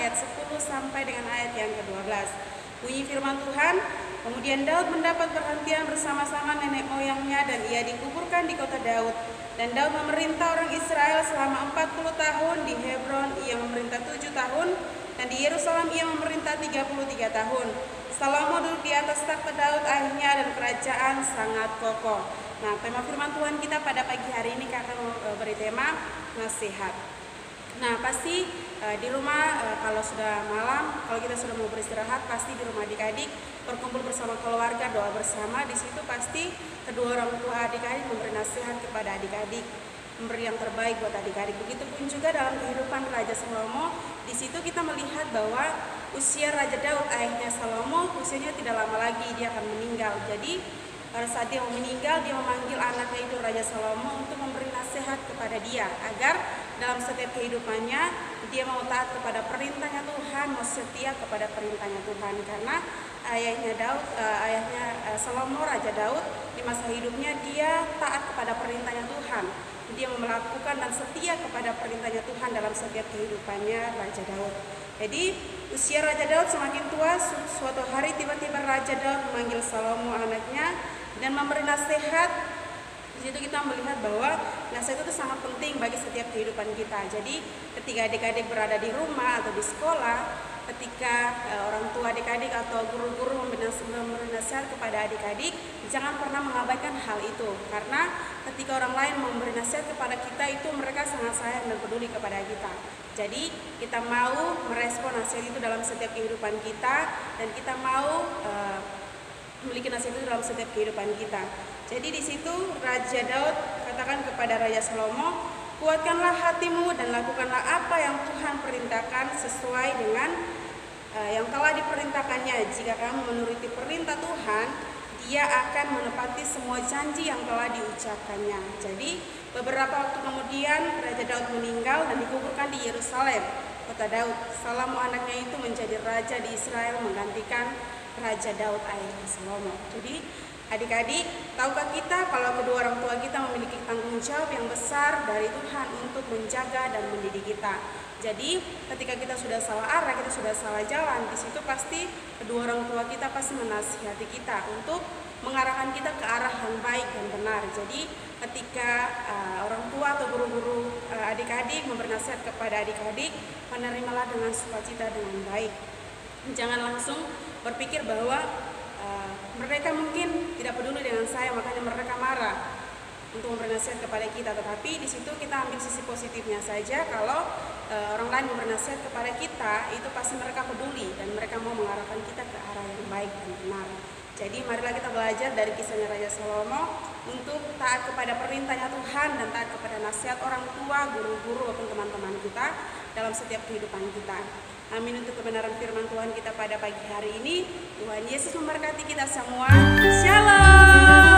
ayat 10 sampai dengan ayat yang ke-12. Bunyi firman Tuhan, kemudian Daud mendapat perhentian bersama-sama nenek moyangnya dan ia dikuburkan di kota Daud. Dan Daud memerintah orang Israel selama 40 tahun. Di Hebron ia memerintah 7 tahun dan di Yerusalem ia memerintah 33 tahun. Salomo duduk di atas takhta Daud ayahnya dan kerajaan sangat kokoh. Nah, tema firman Tuhan kita pada pagi hari ini akan beri tema nasihat. Nah, pasti di rumah kalau sudah malam, kalau kita sudah mau beristirahat, pasti di rumah adik-adik berkumpul bersama keluarga, doa bersama. Di situ pasti kedua orang tua adik-adik memberi nasihat kepada adik-adik, memberi yang terbaik buat adik-adik. Begitupun juga dalam kehidupan Raja Salomo. Di situ kita melihat bahwa usia Raja Daud ayahnya Salomo usianya tidak lama lagi dia akan meninggal. Jadi pada saat dia mau meninggal, dia memanggil anaknya itu Raja Salomo untuk memberi nasihat kepada dia agar dalam setiap kehidupannya dia mau taat kepada perintahnya Tuhan, mau setia kepada perintahnya Tuhan. Karena ayahnya Salomo, Raja Daud, di masa hidupnya dia taat kepada perintahnya Tuhan. Dia melakukan dan setia kepada perintahnya Tuhan dalam setiap kehidupannya Raja Daud. Jadi usia Raja Daud semakin tua, suatu hari tiba-tiba Raja Daud memanggil Salomo anaknya dan memberi nasihat. Di situ kita melihat bahwa nasihat itu sangat penting bagi setiap kehidupan kita. Jadi ketika adik-adik berada di rumah atau di sekolah, ketika orang tua adik-adik atau guru-guru memberi nasihat kepada adik-adik, jangan pernah mengabaikan hal itu. Karena ketika orang lain memberi nasihat kepada kita, itu mereka sangat sayang dan peduli kepada kita. Jadi kita mau merespon nasihat itu dalam setiap kehidupan kita, dan kita mau memiliki nasihat itu dalam setiap kehidupan kita. Jadi di situ Raja Daud katakan kepada Raja Salomo, kuatkanlah hatimu dan lakukanlah apa yang Tuhan perintahkan sesuai dengan yang telah diperintahkannya. Jika kamu menuruti perintah Tuhan, Dia akan menepati semua janji yang telah diucapkannya. Jadi beberapa waktu kemudian Raja Daud meninggal dan dikuburkan di Yerusalem, kota Daud. Salomo anaknya itu menjadi raja di Israel menggantikan Raja Daud ayahnya Salomo. Jadi adik-adik, tahukah kita kalau kedua orang tua kita memiliki tanggung jawab yang besar dari Tuhan untuk menjaga dan mendidik kita. Jadi ketika kita sudah salah arah, kita sudah salah jalan, di situ pasti kedua orang tua kita pasti menasihati kita untuk mengarahkan kita ke arah yang baik dan benar. Jadi ketika orang tua atau guru-guru adik-adik memberi nasihat kepada adik-adik, penerimalah dengan sukacita, dengan baik. Jangan langsung berpikir bahwa mereka mungkin tidak peduli dengan saya, makanya mereka marah untuk memberi nasihat kepada kita. Tetapi di situ kita ambil sisi positifnya saja. Kalau orang lain memberi nasihat kepada kita, itu pasti mereka peduli dan mereka mau mengarahkan kita ke arah yang baik dan benar. Jadi marilah kita belajar dari kisahnya Raja Salomo untuk taat kepada perintahnya Tuhan dan taat kepada nasihat orang tua, guru-guru maupun teman-teman kita dalam setiap kehidupan kita. Amin untuk kebenaran firman Tuhan kita pada pagi hari ini. Tuhan Yesus memberkati kita semua. Shalom.